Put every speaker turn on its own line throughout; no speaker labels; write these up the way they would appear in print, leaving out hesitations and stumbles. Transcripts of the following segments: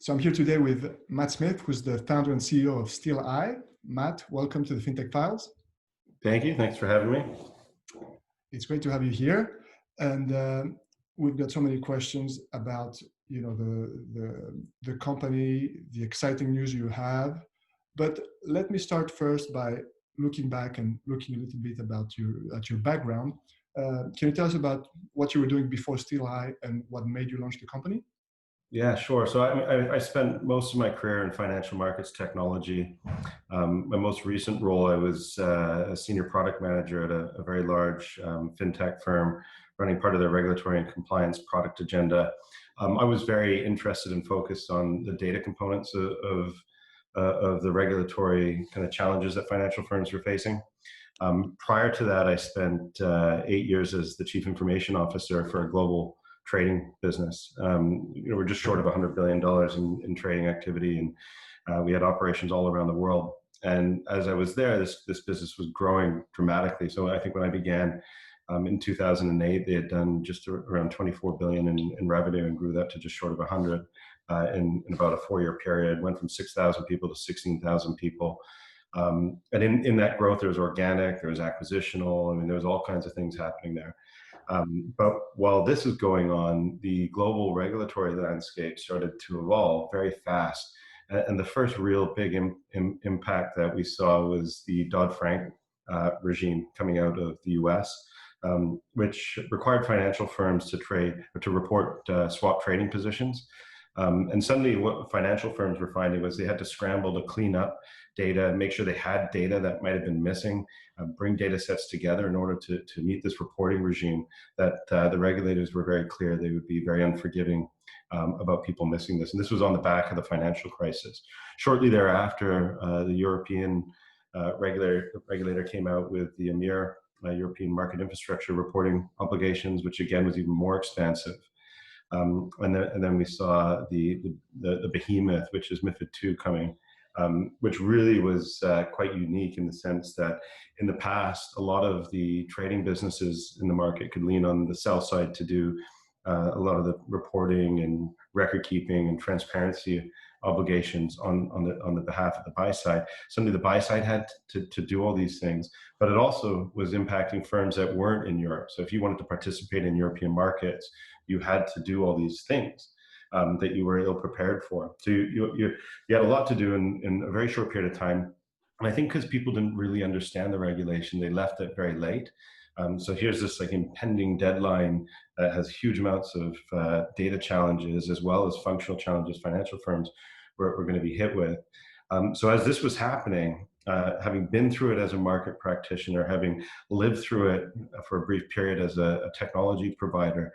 So I'm here today with Matt Smith, who's the founder and CEO of Steeleye. Matt, welcome to the Fintech Files.
Thank you. Thanks for having me.
It's great to have you here. And we've got so many questions about the company, the exciting news you have. But let me start first by looking back and looking a little bit about your background. Can you tell us about what you were doing before Steeleye and what made you launch the company?
Yeah, sure. So I spent most of my career in financial markets technology. My most recent role, I was a senior product manager at a very large fintech firm, running part of their regulatory and compliance product agenda. I was very interested and focused on the data components of the regulatory kind of challenges that financial firms were facing. Prior to that, I spent 8 years as the chief information officer for a global trading business. We're just short of $100 billion in trading activity, and we had operations all around the world. And as I was there, this business was growing dramatically. So I think when I began in 2008, they had done just around 24 billion in revenue and grew that to just short of 100 in about a 4-year period. Went from 6,000 people to 16,000 people. And in that growth, there was organic, there was acquisitional. I mean, there was all kinds of things happening there. But while this is going on, the global regulatory landscape started to evolve very fast. And the first real big impact that we saw was the Dodd-Frank regime coming out of the US, which required financial firms to report swap trading positions. And suddenly what financial firms were finding was they had to scramble to clean up data, make sure they had data that might have been missing, bring data sets together in order to meet this reporting regime that the regulators were very clear they would be very unforgiving about people missing this. And this was on the back of the financial crisis. Shortly thereafter, the European regulator came out with the EMIR, European Market Infrastructure Reporting Obligations, which again was even more expansive. And then we saw the behemoth, which is MiFID II coming, which really was quite unique in the sense that in the past, a lot of the trading businesses in the market could lean on the sell side to do a lot of the reporting and record keeping and transparency obligations on the behalf of the buy side. Suddenly the buy side had to do all these things, but it also was impacting firms that weren't in Europe. So if you wanted to participate in European markets, you had to do all these things that you were ill prepared for. So you had a lot to do in a very short period of time. And I think because people didn't really understand the regulation, they left it very late. So here's this like impending deadline that has huge amounts of data challenges as well as functional challenges financial firms were going to be hit with. So as this was happening, having been through it as a market practitioner, having lived through it for a brief period as a technology provider,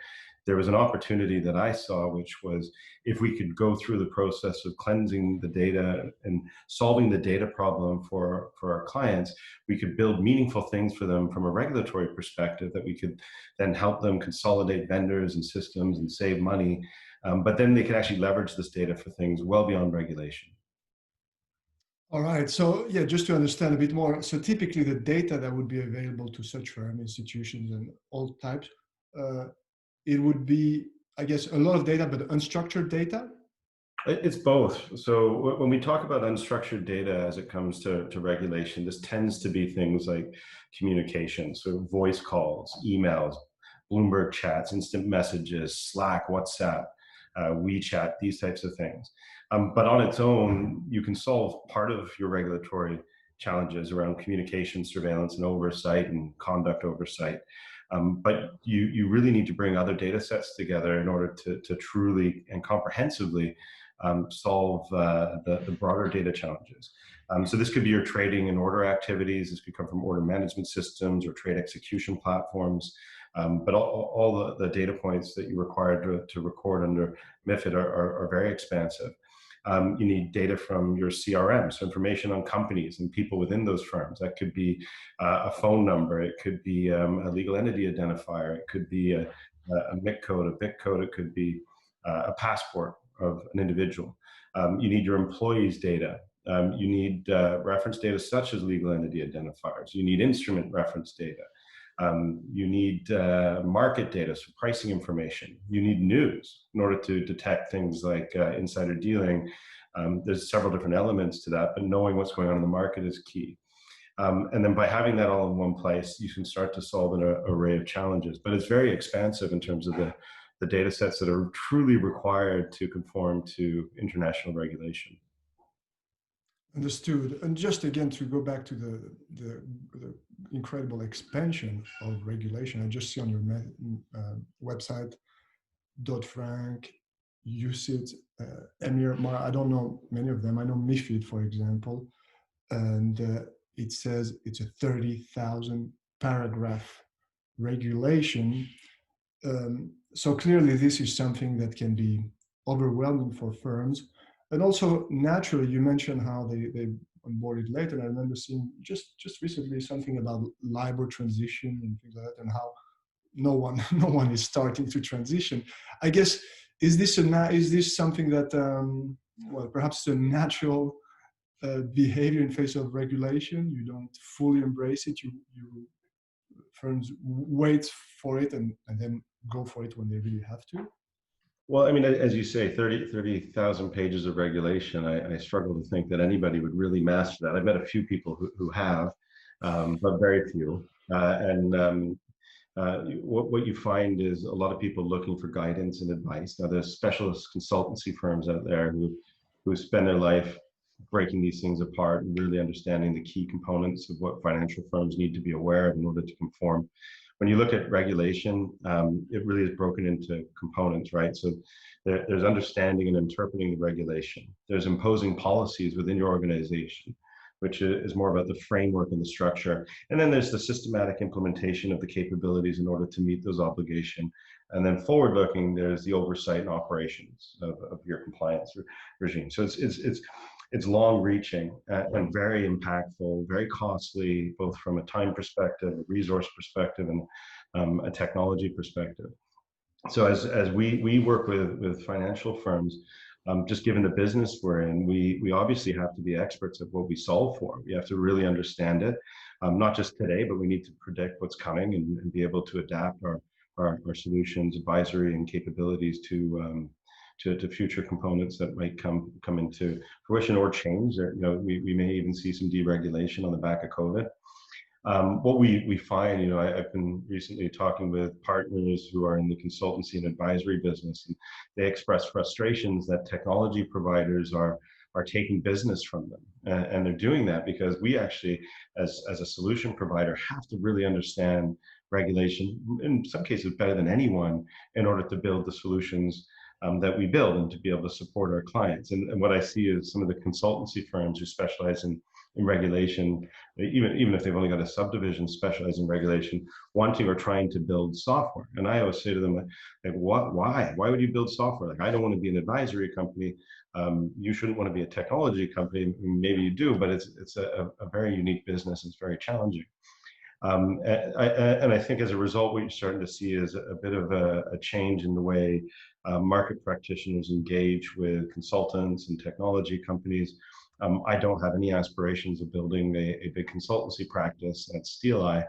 there was an opportunity that I saw, which was if we could go through the process of cleansing the data and solving the data problem for our clients, we could build meaningful things for them from a regulatory perspective that we could then help them consolidate vendors and systems and save money. But then they could actually leverage this data for things well beyond regulation.
All right. So yeah, just to understand a bit more. So typically the data that would be available to such firms, institutions and all types, it would be, I guess, a lot of data, but unstructured data?
It's both. So when we talk about unstructured data as it comes to regulation, this tends to be things like communication. So voice calls, emails, Bloomberg chats, instant messages, Slack, WhatsApp, WeChat, these types of things. But on its own, you can solve part of your regulatory challenges around communication, surveillance, and oversight and conduct oversight. But you really need to bring other data sets together in order to truly and comprehensively solve the broader data challenges. So this could be your trading and order activities. This could come from order management systems or trade execution platforms. But all the data points that you require to record under MiFID are very expansive. You need data from your CRM, so information on companies and people within those firms. That could be a phone number, it could be a legal entity identifier, it could be a MIC code, a BIC code, it could be a passport of an individual. You need your employees' data. You need reference data such as legal entity identifiers. You need instrument reference data. You need market data, so pricing information. You need news in order to detect things like insider dealing. There's several different elements to that, but knowing what's going on in the market is key. And then by having that all in one place, you can start to solve an array of challenges. But it's very expansive in terms of the data sets that are truly required to conform to international regulation.
Understood. And just again, to go back to the incredible expansion of regulation, I just see on your website, Dodd-Frank, UCITS, Emir, I don't know many of them. I know MiFID, for example, and it says it's a 30,000 paragraph regulation. So clearly this is something that can be overwhelming for firms. And also naturally, you mentioned how they onboarded late, and I remember seeing just recently something about LIBOR transition and things like that, and how no one is starting to transition. I guess, is this something that well, perhaps a natural behavior in face of regulation? You don't fully embrace it. You firms wait for it and then go for it when they really have to.
Well, I mean, as you say, 30,000 pages of regulation, I struggle to think that anybody would really master that. I've met a few people who have, but very few. What you find is a lot of people looking for guidance and advice. Now, there's specialist consultancy firms out there who spend their life breaking these things apart and really understanding the key components of what financial firms need to be aware of in order to conform. When you look at regulation, it really is broken into components, right? So there's understanding and interpreting the regulation. There's imposing policies within your organization, which is more about the framework and the structure. And then there's the systematic implementation of the capabilities in order to meet those obligations. And then forward-looking, there's the oversight and operations of your compliance regime. So it's long-reaching and very impactful, very costly, both from a time perspective, a resource perspective, and a technology perspective. So as we work with financial firms, just given the business we're in, we obviously have to be experts at what we solve for. We have to really understand it, not just today, but we need to predict what's coming and be able to adapt our solutions, advisory, and capabilities to future components that might come into fruition or change. We may even see some deregulation on the back of COVID. What we find, I've been recently talking with partners who are in the consultancy and advisory business, and they express frustrations that technology providers are taking business from them. And they're doing that because we actually, as a solution provider, have to really understand regulation, in some cases better than anyone, in order to build the solutions that we build and to be able to support our clients. And what I see is some of the consultancy firms who specialize in regulation, even if they've only got a subdivision specialized in regulation, wanting or trying to build software. And I always say to them, like, why would you build software? Like, I don't want to be an advisory company. You shouldn't want to be a technology company. Maybe you do, but it's a very unique business. It's very challenging. And I think as a result, what you're starting to see is a bit of a change in the way market practitioners engage with consultants and technology companies. I don't have any aspirations of building a big consultancy practice at Steeleye.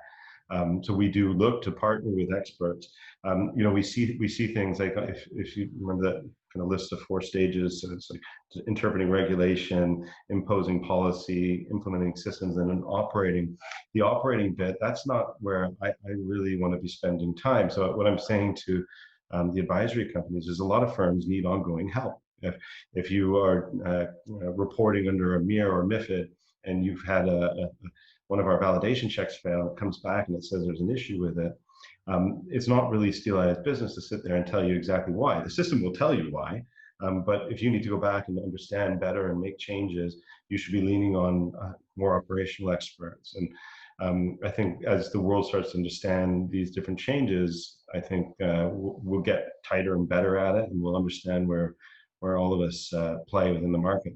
So we do look to partner with experts. We see things like, if you remember that kind of list of 4 stages, so it's like interpreting regulation, imposing policy, implementing systems, and then operating. The operating bit, that's not where I really want to be spending time. So what I'm saying to the advisory companies is a lot of firms need ongoing help. If you are reporting under EMIR or MiFID, and you've had one of our validation checks fail, it comes back and it says there's an issue with it. It's not really Steeleye's business to sit there and tell you exactly why. The system will tell you why, but if you need to go back and understand better and make changes, you should be leaning on more operational experts. And I think as the world starts to understand these different changes, I think we'll get tighter and better at it, and we'll understand where all of us play within the market.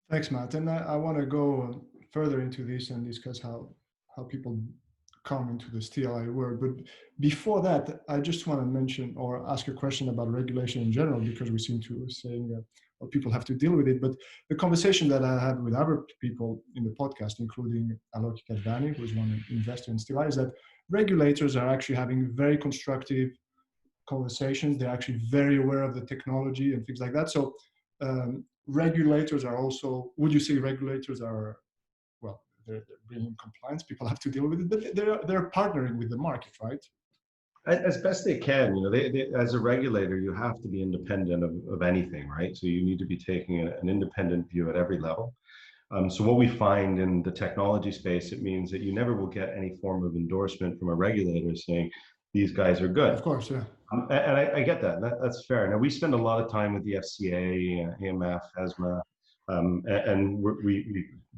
Thanks, Matt. And I want to go further into this and discuss how people come into the Steeleye world. But before that, I just want to mention or ask a question about regulation in general, because we seem to be saying that people have to deal with it. But the conversation that I had with other people in the podcast, including Alok Kadvani, who is one investor in Steeleye, is that regulators are actually having very constructive conversations. They're actually very aware of the technology and things like that. So regulators are also, would you say regulators are, well, they're bringing compliance, people have to deal with it, but they're partnering with the market, right?
As best they can, you know, as a regulator, you have to be independent of anything, right? So you need to be taking an independent view at every level. So what we find in the technology space, it means that you never will get any form of endorsement from a regulator saying, these guys are good.
Of course, yeah.
And I get that. That's fair. Now, we spend a lot of time with the FCA, AMF, ESMA, and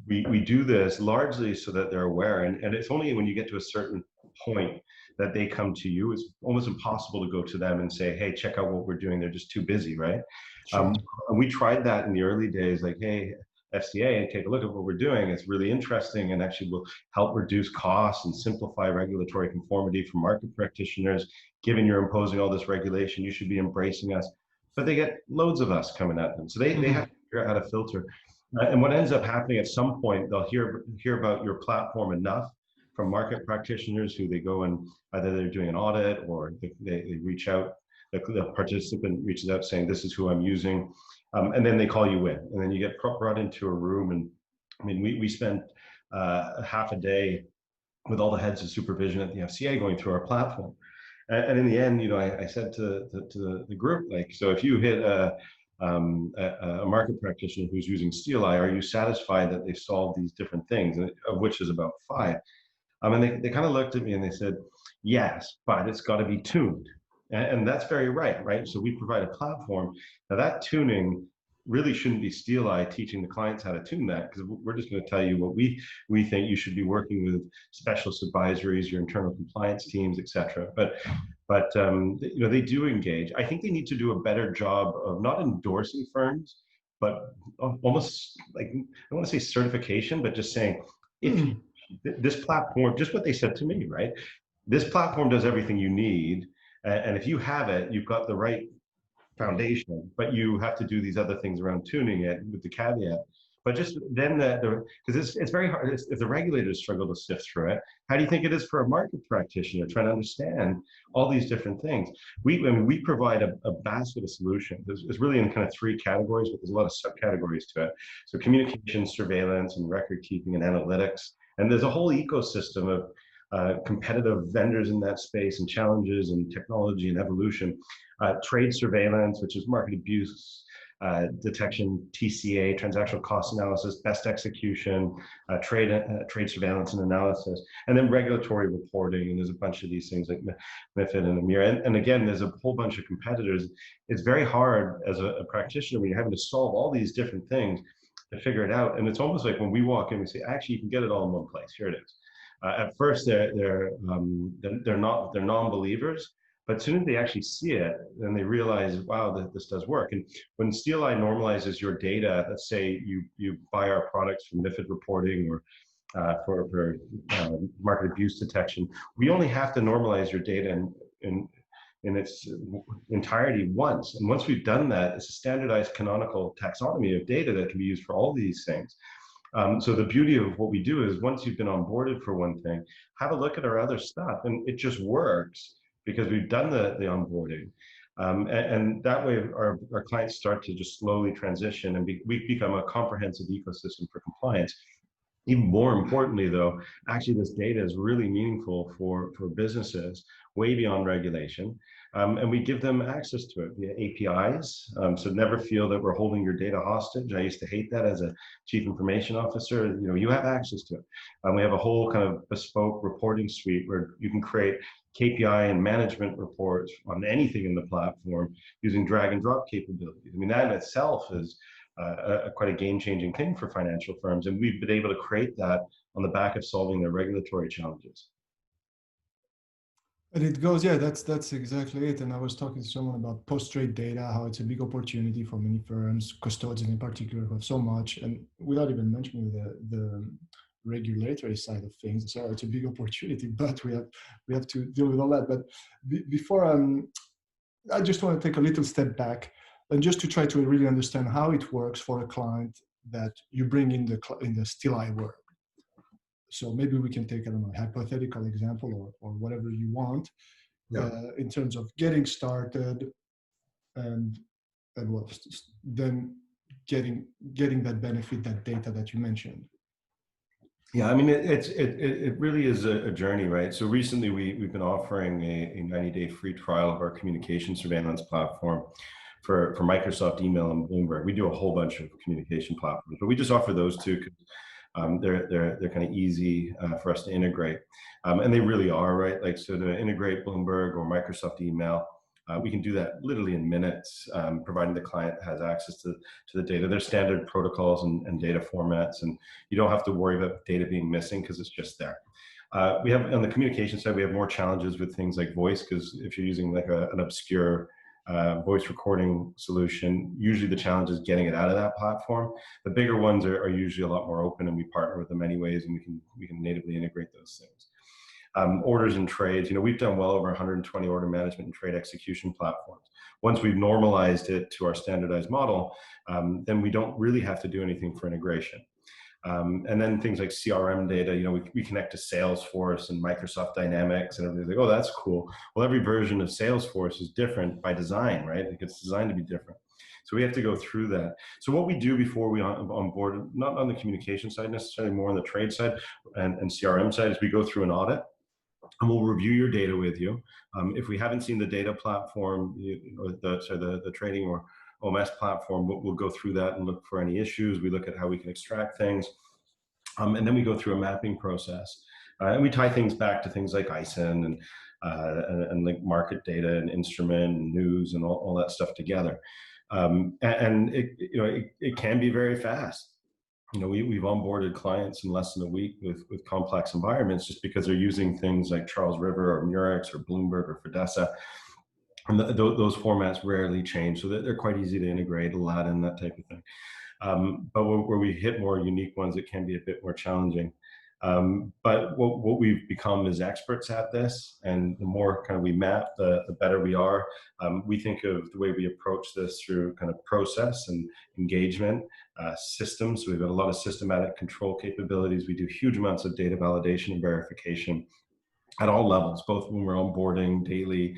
we do this largely so that they're aware. And it's only when you get to a certain point that they come to you. It's almost impossible to go to them and say, hey, check out what we're doing. They're just too busy, right?
Sure.
And we tried that in the early days, like, hey, FCA, take a look at what we're doing. It's really interesting and actually will help reduce costs and simplify regulatory conformity for market practitioners. Given you're imposing all this regulation, you should be embracing us. But they get loads of us coming at them. So they have to figure out how to filter. And what ends up happening at some point, they'll hear about your platform enough from market practitioners who they go and either they're doing an audit or they reach out, the participant reaches out saying, this is who I'm using. And then they call you in, and then you get brought into a room. And I mean, we spent half a day with all the heads of supervision at the FCA going through our platform. And in the end, you know, I said to the group, like, so if you hit a market practitioner who's using Steeleye, are you satisfied that they've solved these different things, of which is about 5? And they kind of looked at me and they said, yes, but it's got to be tuned. And that's very right? So we provide a platform. Now that tuning really shouldn't be Steeleye teaching the clients how to tune that, because we're just going to tell you what we think you should be working with specialist advisories, your internal compliance teams, etc. But you know, they do engage. I think they need to do a better job of not endorsing firms, but almost like, I don't want to say certification, but just saying, if this platform, just what they said to me, right? This platform does everything you need. And if you have it, you've got the right foundation, but you have to do these other things around tuning it with the caveat. But just then, because it's very hard, if the regulators struggle to sift through it, how do you think it is for a market practitioner trying to understand all these different things? We provide a basket of solutions. It's really in kind of 3 categories, but there's a lot of subcategories to it. So communication, surveillance, and record keeping and analytics. And there's a whole ecosystem of competitive vendors in that space and challenges and technology and evolution. Trade surveillance, which is market abuse detection, TCA, transactional cost analysis, best execution, trade surveillance and analysis, and then regulatory reporting. And there's a bunch of these things like MiFID and EMIR. And again, there's a whole bunch of competitors. It's very hard as a practitioner when you're having to solve all these different things to figure it out. And it's almost like when we walk in, we say, actually, you can get it all in one place. Here it is. At first, they're non-believers, but as soon as they actually see it, then they realize, wow, this does work. And when Steeleye normalizes your data, let's say you buy our products for MiFID reporting or for market abuse detection, we only have to normalize your data in its entirety once. And once we've done that, it's a standardized canonical taxonomy of data that can be used for all these things. So the beauty of what we do is once you've been onboarded for one thing, have a look at our other stuff, and it just works because we've done the onboarding. And that way our clients start to just slowly transition and we become a comprehensive ecosystem for compliance. Even more importantly, though, actually this data is really meaningful for businesses way beyond regulation. And we give them access to it via APIs. So never feel that we're holding your data hostage. I used to hate that as a chief information officer. You know, you have access to it. We have a whole kind of bespoke reporting suite where you can create KPI and management reports on anything in the platform using drag and drop capabilities. I mean, that in itself is quite a game-changing thing for financial firms. And we've been able to create that on the back of solving their regulatory challenges.
And it goes, yeah, that's exactly it. And I was talking to someone about post-trade data, how it's a big opportunity for many firms, custodians in particular, who have so much, and without even mentioning regulatory side of things. So it's a big opportunity, but we have to deal with all that. But before I just want to take a little step back and just to try to really understand how it works for a client that you bring in the Steeleye world. So maybe we can take, I don't know, a hypothetical example or whatever you want in terms of getting started and well, then getting that benefit, that data that you mentioned.
Yeah, I mean, it really is a journey, right? So recently we've been offering a 90-day free trial of our communication surveillance platform for Microsoft email and Bloomberg. We do a whole bunch of communication platforms, but we just offer those two because they're kind of easy for us to integrate. And they really are, right? Like, so to integrate Bloomberg or Microsoft email, we can do that literally in minutes, providing the client has access to the data. There's standard protocols and data formats, and you don't have to worry about data being missing because it's just there. We have, on the communication side, we have more challenges with things like voice, because if you're using like an obscure voice recording solution, usually the challenge is getting it out of that platform. The bigger ones are usually a lot more open, and we partner with them anyways, and we can natively integrate those things. Orders and trades, we've done well over 120 order management and trade execution platforms. Once we've normalized it to our standardized model, then we don't really have to do anything for integration. And then things like CRM data, we connect to Salesforce and Microsoft Dynamics, and everybody's like, oh, that's cool. Well, every version of Salesforce is different by design, right? It gets designed to be different. So we have to go through that. So what we do before we onboard, not on the communication side necessarily, more on the trade side and CRM side, is we go through an audit. And we'll review your data with you. If we haven't seen the data platform or the trading or OMS platform, we'll go through that and look for any issues. We look at how we can extract things. And then we go through a mapping process. And we tie things back to things like ISIN and like market data and instrument and news and all that stuff together. And it can be very fast. We've onboarded clients in less than a week with complex environments just because they're using things like Charles River or Murex or Bloomberg or Fidessa. And those formats rarely change, so they're quite easy to integrate, Aladdin, that type of thing. But where we hit more unique ones, it can be a bit more challenging. But what we've become is experts at this, and the more kind of we map, the better we are. We think of the way we approach this through kind of process and engagement, systems. We've got a lot of systematic control capabilities. We do huge amounts of data validation and verification at all levels, both when we're onboarding daily,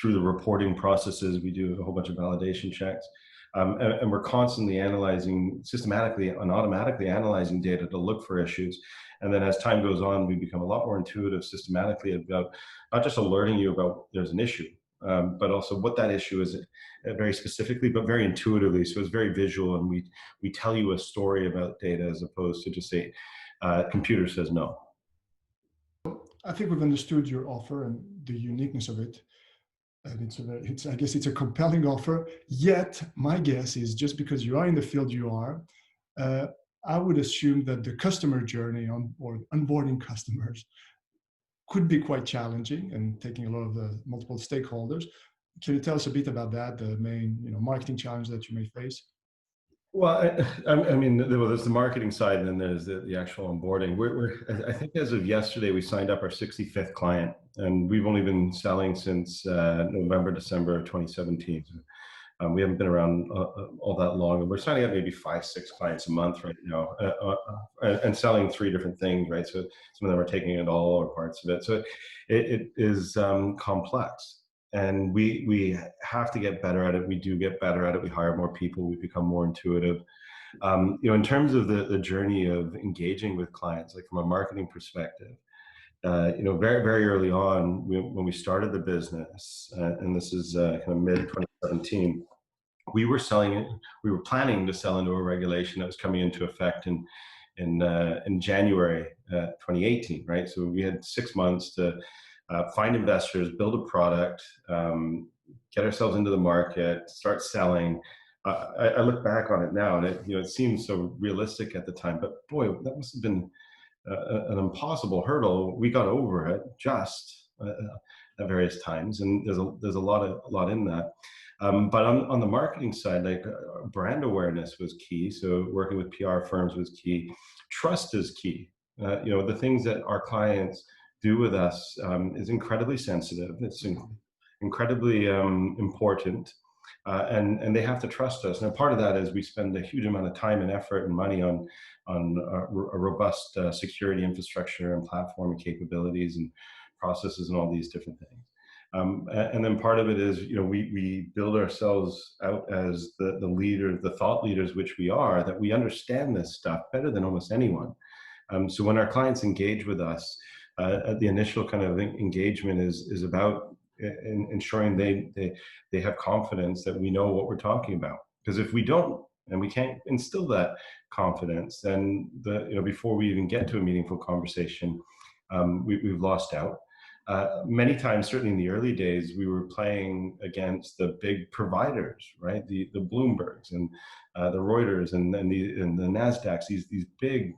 through the reporting processes. We do a whole bunch of validation checks. And we're constantly analyzing, systematically and automatically analyzing data to look for issues. And then as time goes on, we become a lot more intuitive systematically about not just alerting you about there's an issue, but also what that issue is very specifically, but very intuitively. So it's very visual, and we tell you a story about data as opposed to just say, computer says no.
I think we've understood your offer and the uniqueness of it. And I guess it's a compelling offer. Yet, my guess is just because you are in the field you are, I would assume that the customer journey or onboarding customers could be quite challenging and taking a lot of the multiple stakeholders. Can you tell us a bit about that, the main marketing challenge that you may face?
Well, I mean, there's the marketing side, and then there's the actual onboarding. I think as of yesterday, we signed up our 65th client, and we've only been selling since November, December of 2017. We haven't been around all that long, and we're signing up maybe 5-6 clients a month right now, and selling 3 different things, right? So some of them are taking it all or parts of it. So it is complex. And we have to get better at it. We do get better at it. We hire more people. We become more intuitive. In terms of the journey of engaging with clients, like from a marketing perspective, very, very early on, when we started the business, and this is kind of mid 2017, we were planning to sell into a regulation that was coming into effect in January 2018, right? So we had 6 months to find investors, build a product, get ourselves into the market, start selling. I look back on it now, and it seems so realistic at the time, but boy, that must have been an impossible hurdle. We got over it just at various times, and there's a lot in that. But on the marketing side, like brand awareness was key. So working with PR firms was key. Trust is key. The things that our clients do with us is incredibly sensitive. It's incredibly important. And they have to trust us. And part of that is we spend a huge amount of time and effort and money on a robust security infrastructure and platform and capabilities and processes and all these different things. And then part of it is, we build ourselves out as the leader, the thought leaders, which we are, that we understand this stuff better than almost anyone. So when our clients engage with us, the initial kind of engagement is about ensuring they have confidence that we know what we're talking about. Because if we don't, and we can't instill that confidence, then before we even get to a meaningful conversation, we've lost out. Many times, certainly in the early days, we were playing against the big providers, right? The Bloombergs and the Reuters and the NASDAQs, these big,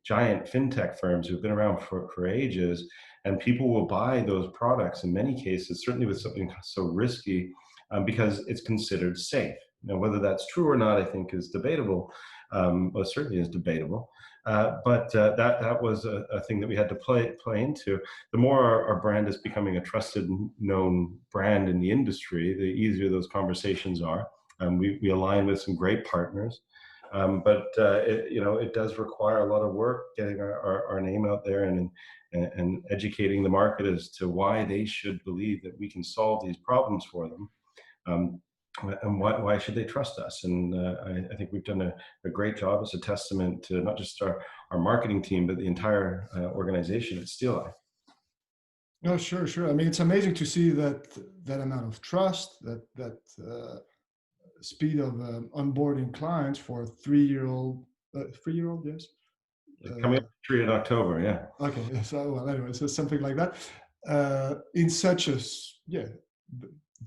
giant fintech firms who've been around for ages, and people will buy those products in many cases, certainly with something so risky, because it's considered safe. Now, whether that's true or not, I think is debatable. Well, certainly is debatable. But that was a thing that we had to play into. The more our brand is becoming a trusted, known brand in the industry, the easier those conversations are. We align with some great partners, but it does require a lot of work getting our name out there and educating the market as to why they should believe that we can solve these problems for them. And why should they trust us? And I think we've done a great job. As a testament to not just our marketing team, but the entire organization at Steeleye.
No, sure. I mean, it's amazing to see that amount of trust, that speed of onboarding clients for a 3-year-old, yes.
Coming up to 3 in October, yeah.
Okay, so well, anyway, so something like that. In such a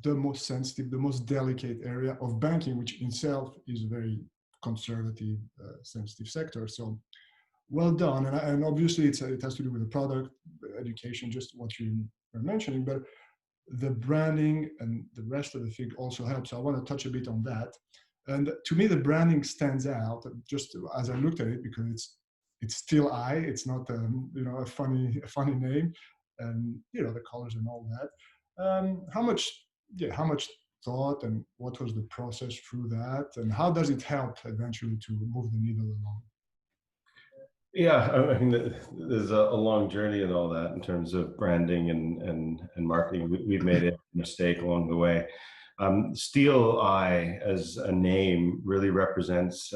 the most sensitive, the most delicate area of banking, which in itself is a very conservative, sensitive sector. So well done. And obviously it has to do with the product, education, just what you were mentioning, but the branding and the rest of the thing also helps. So I want to touch a bit on that. And to me, the branding stands out just as I looked at it, because it's Steeleye. It's not a funny name, and the colors and all that. How much thought and what was the process through that, and how does it help eventually to move the needle along?
Yeah, I mean, there's a long journey and all that in terms of branding and marketing. We've made a mistake along the way. Steeleye as a name really represents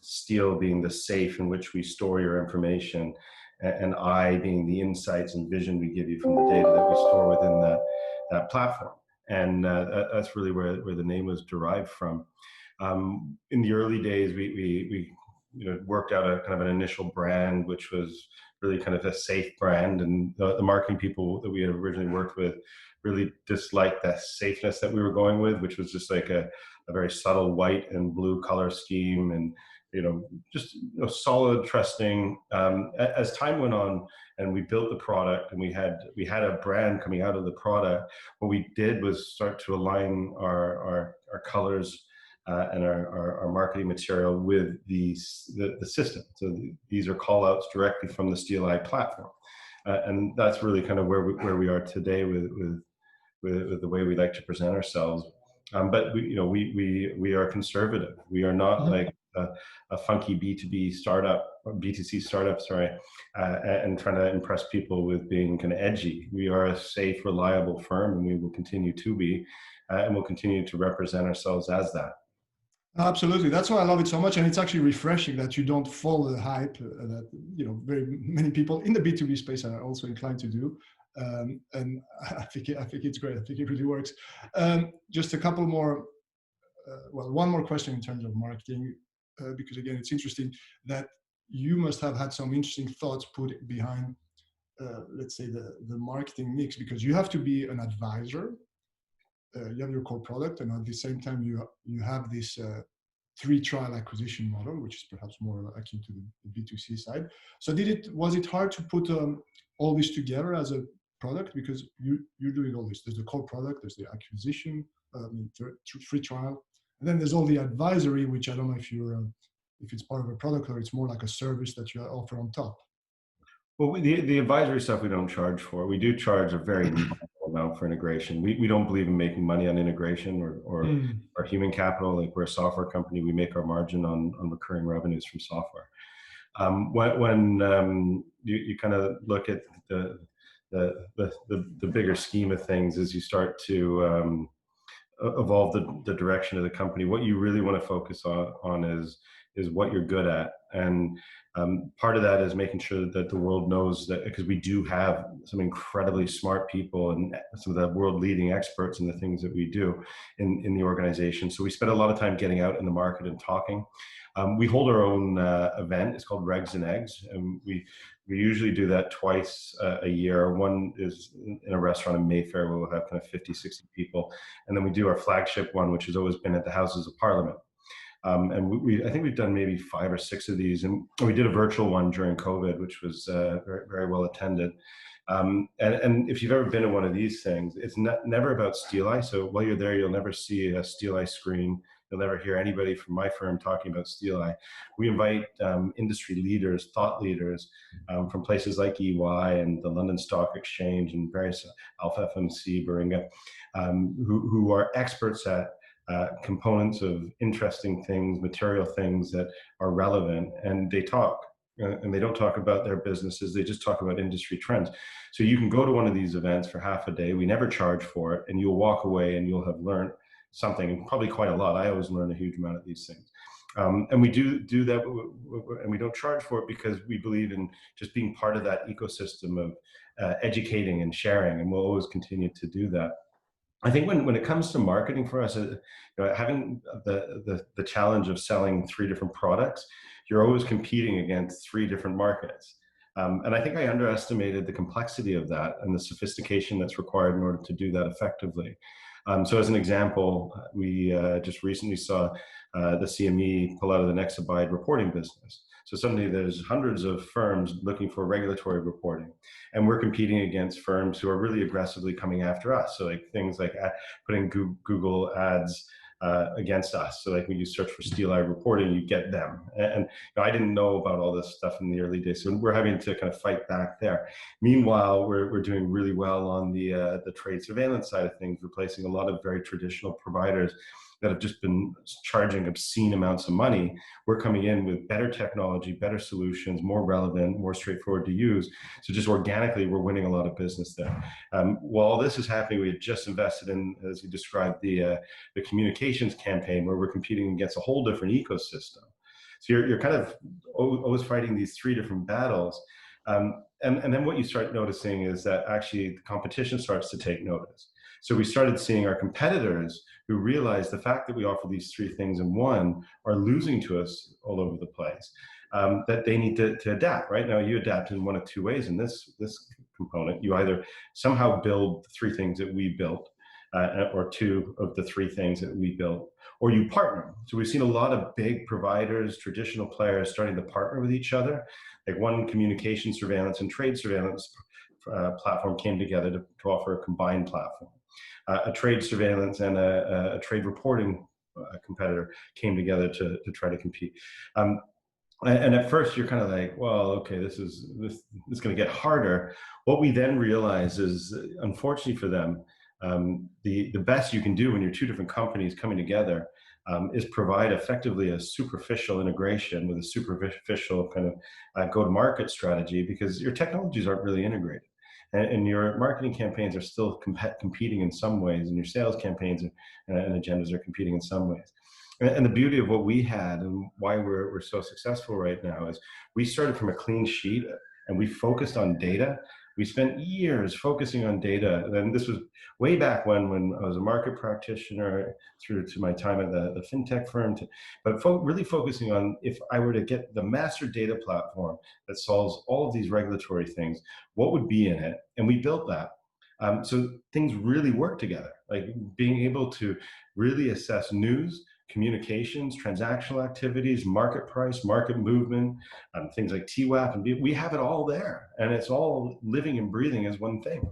steel being the safe in which we store your information, and eye being the insights and vision we give you from the data that we store within that platform. And that's really where the name was derived from. In the early days, we worked out a kind of an initial brand, which was really kind of a safe brand. And the marketing people that we had originally worked with really disliked that safeness that we were going with, which was just like a very subtle white and blue color scheme, and just solid, trusting. As time went on and we built the product and we had a brand coming out of the product, what we did was start to align our colors and our marketing material with the system. So these are call outs directly from the Steeleye platform. And that's really kind of where we are today with the way we like to present ourselves. But we are conservative. We are not like a funky B2B startup, or B2C startup, sorry, and trying to impress people with being kind of edgy. We are a safe, reliable firm, and we will continue to be, and we'll continue to represent ourselves as that.
Absolutely. That's why I love it so much. And it's actually refreshing that you don't follow the hype that, very many people in the B2B space are also inclined to do. And I think it's great. I think it really works. Just a couple more, one more question in terms of marketing, because again, it's interesting that you must have had some interesting thoughts put behind, let's say the marketing mix, because you have to be an advisor. You have your core product, and at the same time you have this 3-trial acquisition model, which is perhaps more akin to the B2C side. So was it hard to put all this together as a product, because you're doing all this? There's the core product, there's the acquisition, free trial. And then there's all the advisory, which I don't know if it's part of a product or it's more like a service that you offer on top.
Well, the advisory stuff we don't charge for. We do charge a very minimal amount for integration. We don't believe in making money on integration or human capital. Like we're a software company, we make our margin on recurring revenues from software. When you kind of look at the bigger scheme of things, as you start to evolve the direction of the company, what you really want to focus on is what you're good at. And part of that is making sure that the world knows that, because we do have some incredibly smart people and some of the world leading experts in the things that we do in the organization. So we spend a lot of time getting out in the market and talking. We hold our own event. It's called Regs and Eggs, and we usually do that twice a year. One is in a restaurant in Mayfair where we'll have kind of 50, 60 people. And then we do our flagship one, which has always been at the Houses of Parliament. And I think we've done maybe 5 or 6 of these. And we did a virtual one during COVID, which was very, very well attended. And if you've ever been to one of these things, it's never about Steeleye. So while you're there, you'll never see a Steeleye screen. You'll never hear anybody from my firm talking about Steeleye. We invite industry leaders, thought leaders from places like EY and the London Stock Exchange and various Alpha FMC, Baringa, who are experts at components of interesting things, material things that are relevant, and they talk. And they don't talk about their businesses, they just talk about industry trends. So you can go to one of these events for half a day, we never charge for it, and you'll walk away and you'll have learned something, and probably quite a lot. I always learn a huge amount of these things. And we do that, and we don't charge for it because we believe in just being part of that ecosystem of educating and sharing, and we'll always continue to do that. I think when it comes to marketing for us, having the challenge of selling 3 different products, you're always competing against 3 different markets. And I think I underestimated the complexity of that and the sophistication that's required in order to do that effectively. So as an example, we just recently saw the CME pull out of the Nexabide reporting business. So suddenly there's hundreds of firms looking for regulatory reporting, and we're competing against firms who are really aggressively coming after us. So like things like putting Google ads against us. So like when you search for Steeleye reporting, you get them. And I didn't know about all this stuff in the early days, so we're having to kind of fight back there. Meanwhile, we're doing really well on the trade surveillance side of things, replacing a lot of very traditional providers that have just been charging obscene amounts of money. We're coming in with better technology, better solutions, more relevant, more straightforward to use. So just organically, we're winning a lot of business there. While all this is happening, we had just invested in, as you described, the communications campaign, where we're competing against a whole different ecosystem. So you're kind of always fighting these 3 different battles. And then what you start noticing is that actually the competition starts to take notice. So we started seeing our competitors who realized the fact that we offer these 3 things in one are losing to us all over the place, that they need to adapt. Right now, you adapt in one of 2 ways in this component. You either somehow build the 3 things that we built, or 2 of the 3 things that we built, or you partner. So we've seen a lot of big providers, traditional players starting to partner with each other. Like one communication surveillance and trade surveillance platform came together to offer a combined platform. A trade surveillance and a trade reporting competitor came together to try to compete. And at first you're kind of like, well, okay, this is going to get harder. What we then realize is, unfortunately for them, the best you can do when you're 2 different companies coming together is provide effectively a superficial integration with a superficial kind of go-to-market strategy, because your technologies aren't really integrated. And your marketing campaigns are still competing in some ways, and your sales campaigns and agendas are competing in some ways. And the beauty of what we had and why we're so successful right now is we started from a clean sheet, and we focused on data. We spent years focusing on data. And this was way back when I was a market practitioner, through to my time at the Fintech firm. But really focusing on, if I were to get the master data platform that solves all of these regulatory things, what would be in it? And we built that. So things really work together, like being able to really assess news, communications, transactional activities, market price, market movement, things like TWAP, and we have it all there, and it's all living and breathing as one thing.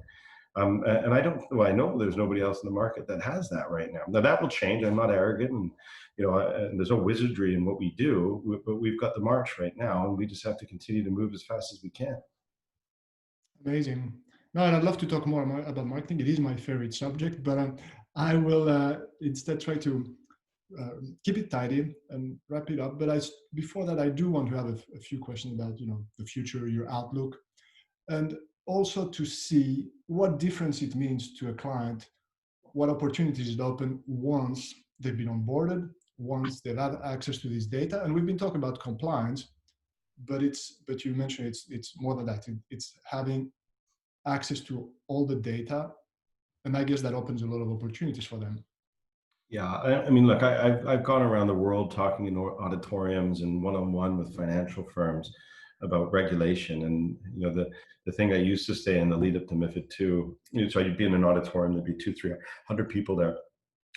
And I don't, well, I know there's nobody else in the market that has that right now. Now that will change. I'm not arrogant, and and there's no wizardry in what we do, but we've got the march right now, and we just have to continue to move as fast as we can.
Amazing. No, and I'd love to talk more about marketing. It is my favorite subject, but I will instead try to keep it tidy and wrap it up. But before that, I do want to have a few questions about the future, your outlook, and also to see what difference it means to a client, what opportunities it open once they've been onboarded, once they've had access to this data. And we've been talking about compliance, but you mentioned it's more than that. It's having access to all the data, and I guess that opens a lot of opportunities for them.
Yeah, I mean, look, I've gone around the world talking in auditoriums and one-on-one with financial firms about regulation, and the thing I used to say in the lead up to MiFID II, so you'd be in an auditorium, there'd be 200-300 people there.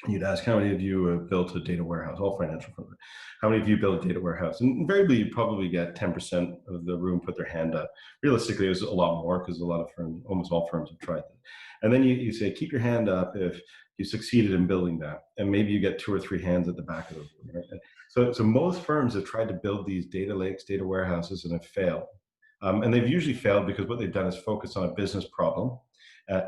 You'd ask, how many of you have built a data warehouse? All financial firms. How many of you built a data warehouse? And invariably, you'd probably get 10% of the room put their hand up. Realistically, it was a lot more because a lot of firms, almost all firms have tried that. And then you say, keep your hand up if you succeeded in building that. And maybe you get 2 or 3 hands at the back of the room. Right? So most firms have tried to build these data lakes, data warehouses, and have failed. And they've usually failed because what they've done is focus on a business problem,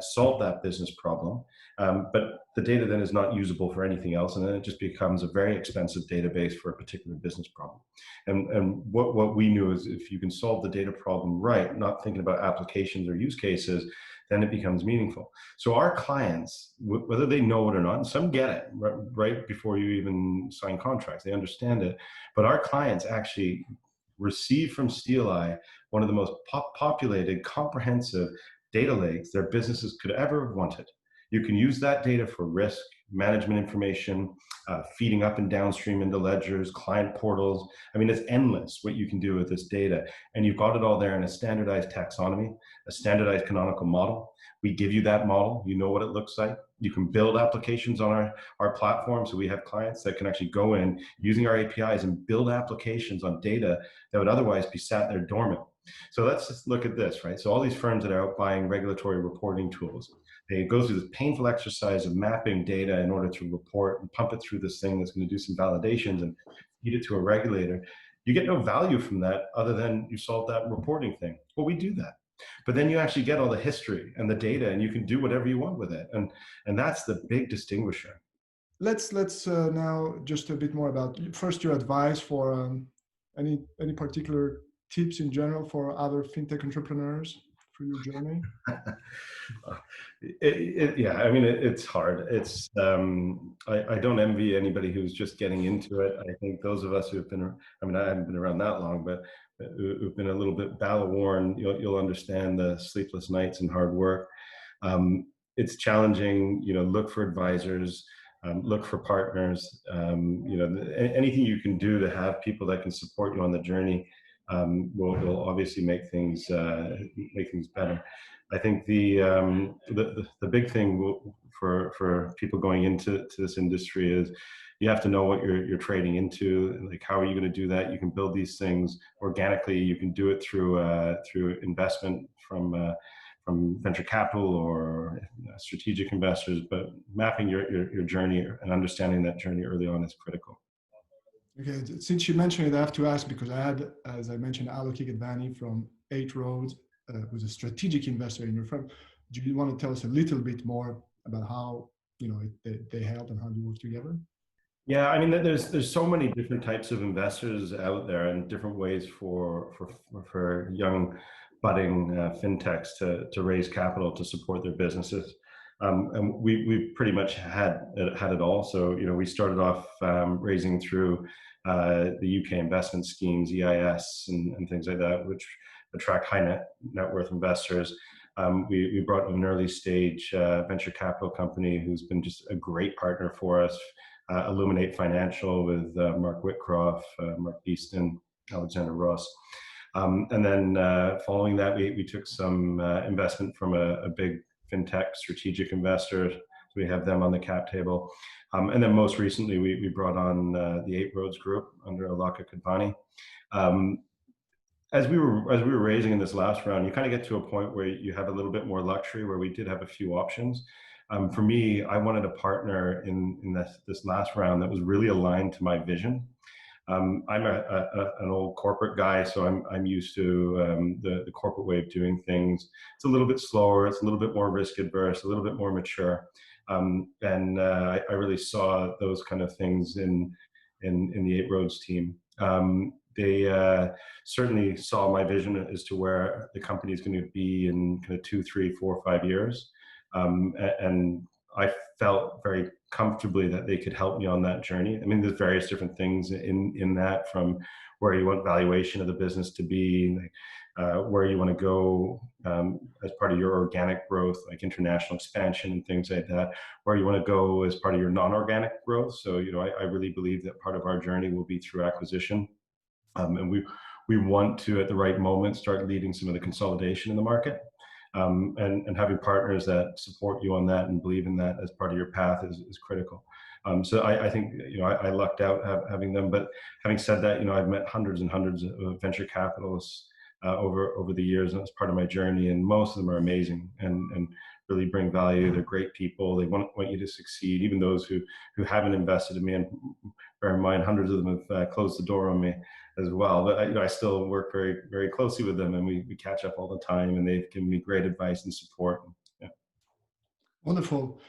solve that business problem, but the data then is not usable for anything else, and then it just becomes a very expensive database for a particular business problem. And what we knew is if you can solve the data problem right, not thinking about applications or use cases, then it becomes meaningful. So our clients, whether they know it or not, and some get it right before you even sign contracts, they understand it, but our clients actually receive from Steeleye one of the most populated, comprehensive data lakes their businesses could ever have wanted. You can use that data for risk management information, feeding up and downstream into ledgers, client portals. I mean, it's endless what you can do with this data. And you've got it all there in a standardized taxonomy, a standardized canonical model. We give you that model. You know what it looks like. You can build applications on our platform. So we have clients that can actually go in using our APIs and build applications on data that would otherwise be sat there dormant. So let's just look at this, right? So all these firms that are out buying regulatory reporting tools, they go through this painful exercise of mapping data in order to report and pump it through this thing that's going to do some validations and feed it to a regulator. You get no value from that other than you solve that reporting thing. Well, we do that. But then you actually get all the history and the data, and you can do whatever you want with it. And that's the big distinguisher.
Let's now just a bit more about first your advice for any particular tips in general for other fintech entrepreneurs for your journey.
Yeah, I mean, it's hard. It's I don't envy anybody who's just getting into it. I think those of us who've been, I mean, I haven't been around that long, but who've been a little bit battle worn, you'll understand the sleepless nights and hard work. It's challenging. Look for advisors, look for partners. Anything you can do to have people that can support you on the journey will obviously make things better. I think the big thing for people going into this industry is you have to know what you're trading into. Like, how are you going to do that? You can build these things organically. You can do it through investment from venture capital or strategic investors. But mapping your journey and understanding that journey early on is critical.
Okay, since you mentioned it, I have to ask, because I had, as I mentioned, Alok Advani from 8 Roads, who's a strategic investor in your firm. Do you want to tell us a little bit more about how they help and how you work together?
Yeah, I mean, there's so many different types of investors out there, and different ways for young budding fintechs to raise capital to support their businesses. And we pretty much had it all. So we started off raising through the UK investment schemes, EIS, and things like that, which attract high net worth investors. We brought an early stage venture capital company who's been just a great partner for us, Illuminate Financial, with Mark Whitcroft, Mark Beeston, Alexander Ross. And then following that, we took some investment from a big fintech strategic investor. So we have them on the cap table. And then most recently, we brought on the 8 Roads Group under Alok Advani. as we were raising in this last round, you kind of get to a point where you have a little bit more luxury, where we did have a few options. For me, I wanted a partner in this last round that was really aligned to my vision. I'm an old corporate guy, so I'm used to the corporate way of doing things. It's a little bit slower, it's a little bit more risk adverse, a little bit more mature, and I really saw those kind of things in the Eight Roads team. They certainly saw my vision as to where the company is going to be in kind of 2, 3, 4, 5 years, and I felt very comfortably that they could help me on that journey. I mean, there's various different things in that, from where you want valuation of the business to be, where you want to go as part of your organic growth, like international expansion and things like that, where you want to go as part of your non-organic growth. So, I really believe that part of our journey will be through acquisition. And we want to, at the right moment, start leading some of the consolidation in the market. And having partners that support you on that and believe in that as part of your path is critical. So I think, I lucked out having them. But having said that, I've met hundreds and hundreds of venture capitalists over the years, and that's part of my journey. And most of them are amazing and really bring value. They're great people. They want you to succeed, even those who haven't invested in me. And bear in mind, hundreds of them have closed the door on me as well. But I still work very, very closely with them, and we catch up all the time, and they've given me great advice and support. Yeah.
Wonderful.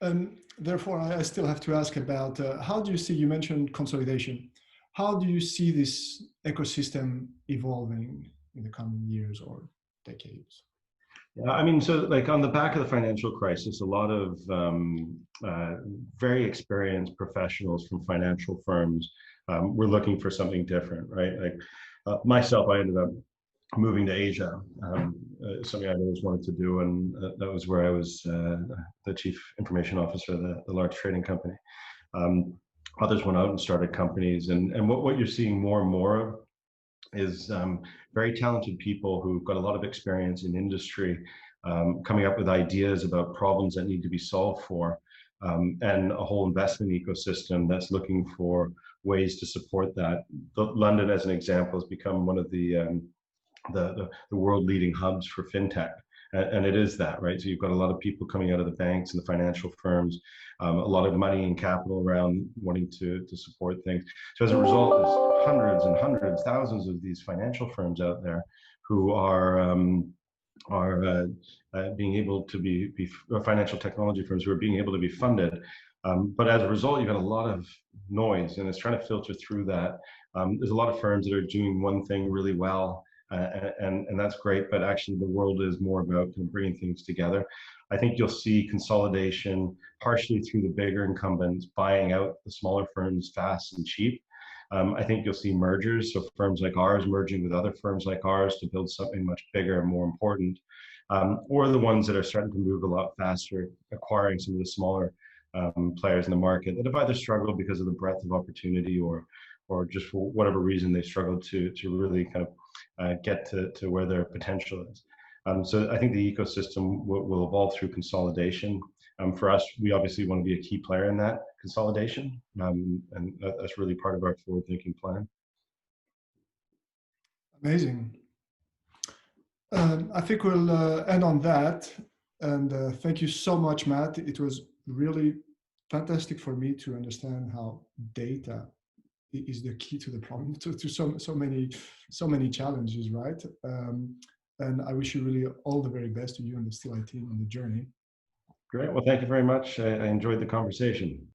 And therefore, I still have to ask about how do you see, you mentioned consolidation. How do you see this ecosystem evolving in the coming years or decades?
Yeah, I mean, so like on the back of the financial crisis, a lot of very experienced professionals from financial firms were looking for something different, right? Like myself, I ended up moving to Asia, something I always wanted to do, and that was where I was the chief information officer of the large trading company. Others went out and started companies, and what you're seeing more and more of is very talented people who've got a lot of experience in industry, coming up with ideas about problems that need to be solved for, and a whole investment ecosystem that's looking for ways to support that. London, as an example, has become one of the world leading hubs for fintech. And it is that, right? So you've got a lot of people coming out of the banks and the financial firms, a lot of money and capital around wanting to support things. So as a result, there's hundreds and hundreds, thousands of these financial firms out there who are being able to be financial technology firms who are being able to be funded. But as a result, you've got a lot of noise, and it's trying to filter through that. There's a lot of firms that are doing one thing really well, and that's great, but actually the world is more about kind of bringing things together. I think you'll see consolidation partially through the bigger incumbents buying out the smaller firms fast and cheap. I think you'll see mergers, so firms like ours merging with other firms like ours to build something much bigger and more important, or the ones that are starting to move a lot faster, acquiring some of the smaller players in the market that have either struggled because of the breadth of opportunity or just for whatever reason they struggled to really kind of get to where their potential is. So I think the ecosystem will evolve through consolidation. For us, we obviously want to be a key player in that consolidation, and that's really part of our forward-thinking plan.
Amazing. I think we'll end on that. And thank you so much, Matt. It was really fantastic for me to understand how data is the key to the problem, to so many challenges, right? And I wish you really all the very best to you and the Steeleye team on the journey.
Great. Well, thank you very much. I enjoyed the conversation.